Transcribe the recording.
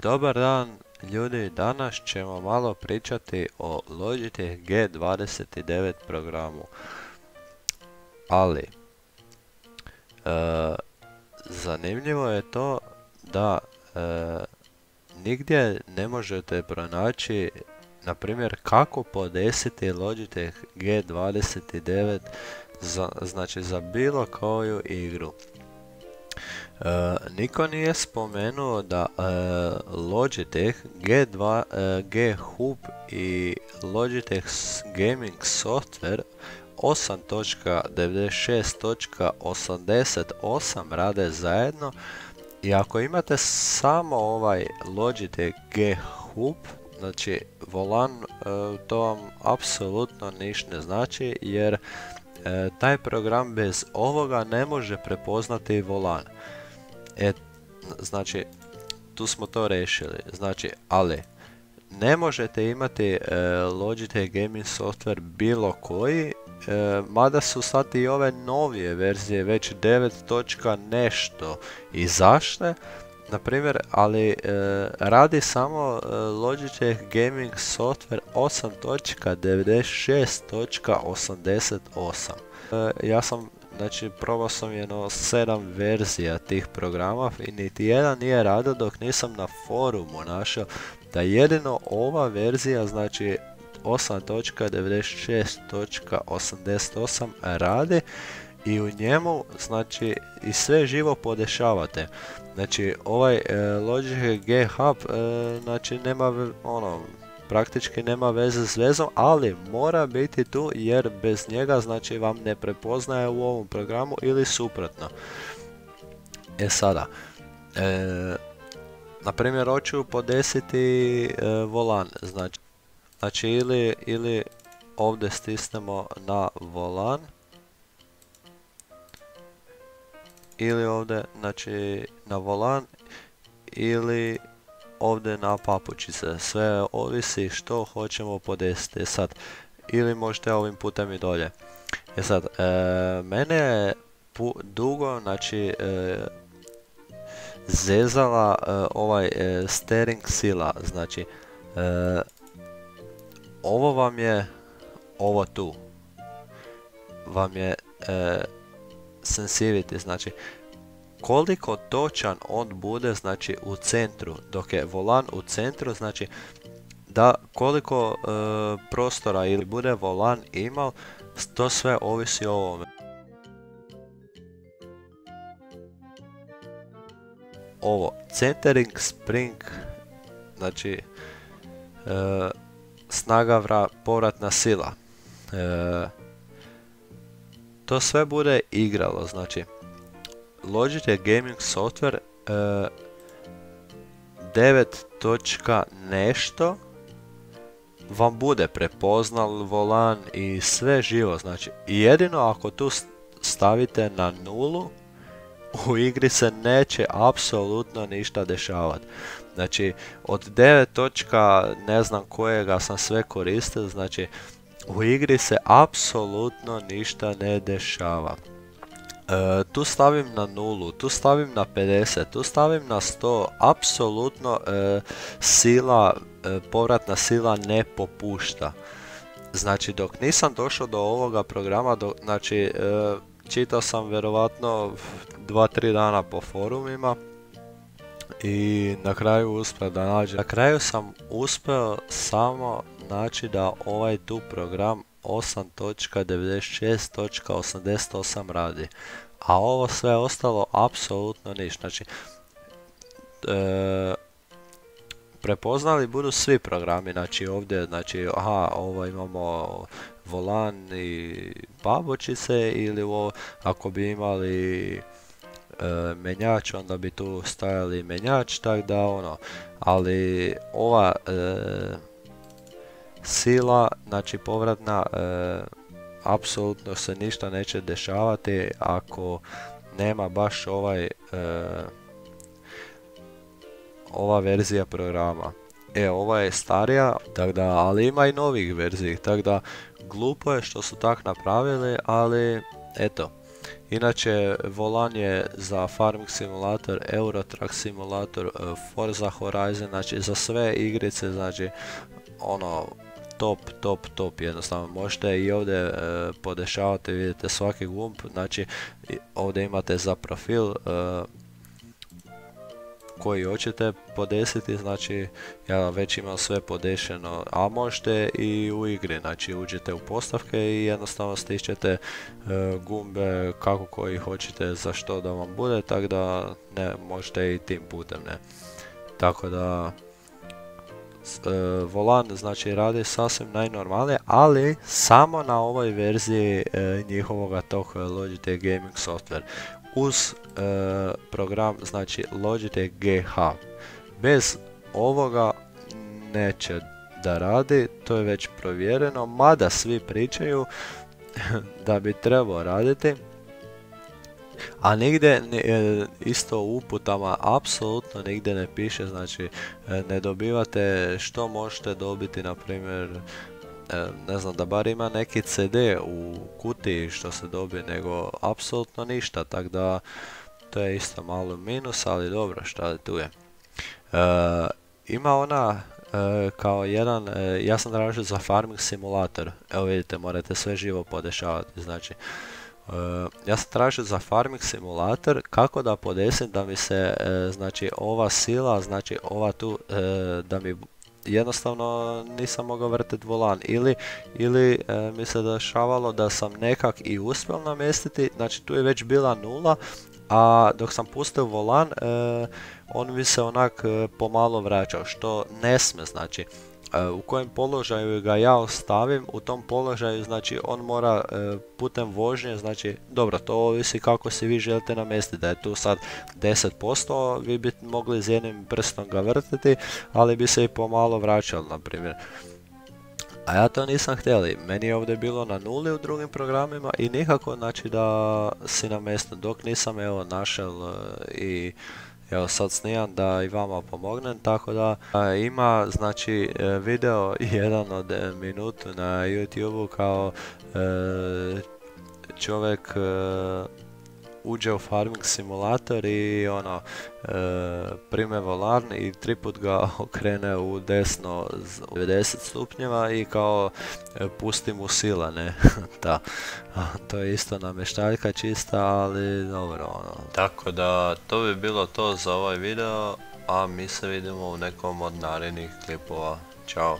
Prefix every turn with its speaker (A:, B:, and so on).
A: Dobar dan ljudi, danas ćemo malo pričati o Logitech G29 programu. Ali, zanimljivo je to da nigdje ne možete pronaći, na primjer, kako podesiti Logitech G29 znači za bilo koju igru. Niko nije spomenuo da Logitech G-Hub i Logitech Gaming Software 8.96.88 rade zajedno i ako imate samo ovaj Logitech G-Hub, znači volan, to vam apsolutno niš ne znači jer taj program bez ovoga ne može prepoznati volan. Znači, tu smo to rešili. Znači, ali ne možete imati Logitech Gaming Software bilo koji, mada su sad i ove novije verzije već 9. nešto izašle, na primjer, ali radi samo Logitech Gaming Software 8.96.88. Ja sam, znači, probao sam jedno 7 verzija tih programa i niti jedan nije radio dok nisam na forumu našao da jedino ova verzija, znači 8.96.88 radi i u njemu, znači, i sve živo podešavate. Znači, ovaj Logitech G-Hub, znači, nema, praktički nema veze s vezom, ali mora biti tu jer bez njega, znači, vam ne prepoznaje u ovom programu ili suprotno. Sada, na primjer, hoću podesiti volan, znači ili ovdje stisnemo na volan, ili ovdje, znači, na volan, ili ovdje na papučice, sve ovisi što hoćemo podesiti. Sad, ili možete ovim putem i dolje. Sad, mene je dugo, znači, zezala ovaj steering sila, znači, ovo vam je, ovo tu, vam je sensivity, znači, koliko točan on bude, znači, u centru, dok je volan u centru, znači, da koliko prostora ili bude volan imao, to sve ovisi o ovome. Ovo, centering spring, znači, snaga povratna sila, to sve bude igralo, znači, Logitech Gaming Software 9. nešto vam bude prepoznal volan i sve živo, znači, jedino ako tu stavite na nulu, u igri se neće apsolutno ništa dešavati. Znači, od 9. ne znam kojega sam sve koristio, znači, u igri se apsolutno ništa ne dešava. Tu stavim na nulu, tu stavim na 50, tu stavim na 100, apsolutno sila, povratna sila ne popušta. Znači, dok nisam došao do ovoga programa, znači, čitao sam vjerovatno 2-3 dana po forumima i na kraju uspio da nađem. Na kraju sam uspio samo naći da ovaj tu program 8.96.88 radi, a ovo sve ostalo apsolutno ništa. Znači, prepoznali budu svi programi, znači ovdje, znači, ovo imamo volan i papučice, ili ako bi imali menjač, onda bi tu stajali menjač, tak da ali ova sila, znači povratna, apsolutno se ništa neće dešavati ako nema baš ova verzija programa. Ova je starija, tak da, ali ima i novih verzija, tak da glupo je što su tak napravili, ali eto, Inače, volan je za Farming Simulator, Euro Truck Simulator, Forza Horizon, znači za sve igrice, znači ono top, jednostavno možete i ovdje podešavati, vidite svaki gumb, znači ovdje imate za profil koji hoćete podesiti, znači ja već imam sve podešeno, a možete i u igri, znači uđete u postavke i jednostavno stišćete gumbe kako koji hoćete za što da vam bude, tako da ne, možete i tim putem, ne. Tako da volan znači radi sasvim najnormalnije, ali samo na ovoj verziji njihovoga tog Logitech Gaming Software uz program znači Logitech GH. Bez ovoga neće da radi, to je već provjereno, mada svi pričaju da bi trebao raditi. A nigdje, isto u uputama, apsolutno nigdje ne piše, znači ne dobivate što možete dobiti, na primjer, ne znam, da bar ima neki CD u kutiji što se dobije, nego apsolutno ništa, tako da to je isto malo minus, ali dobro, šta tu je. Ima ona kao jedan, ja sam tražio za Farming Simulator, evo vidite, morate sve živo podešavati, znači ja sam tražio za Farming Simulator kako da podesim da mi se znači ova sila, znači ova tu da mi jednostavno nisam mogao vrtiti volan, ili mi se dešavalo da sam nekak i uspjel namjestiti, znači tu je već bila nula, a dok sam pustio volan on mi se onak pomalo vraćao, što ne sme, znači u kojem položaju ga ja ostavim, u tom položaju znači on mora putem vožnje, znači dobro, to ovisi kako si vi želite namjestiti, da je tu sad 10%, vi bi mogli s jednim prstom ga vrtiti, ali bi se i pomalo vraćalo, na primjer. A ja to nisam htjeli, meni je ovdje bilo na nuli u drugim programima i nikako znači da si namjestim, dok nisam evo našel i evo sad snimam da i vama pomognem, tako da ima znači video jedan od minutu na YouTube kao čovjek uđe u Farming Simulator i ono prime volan i 3 put ga okrene u desno 90 stupnjeva i kao pusti mu sila, ne. Da. To je isto namještaljka čista, ali dobro ono. Tako da to bi bilo to za ovaj video, a mi se vidimo u nekom od narednih klipova. Ćao.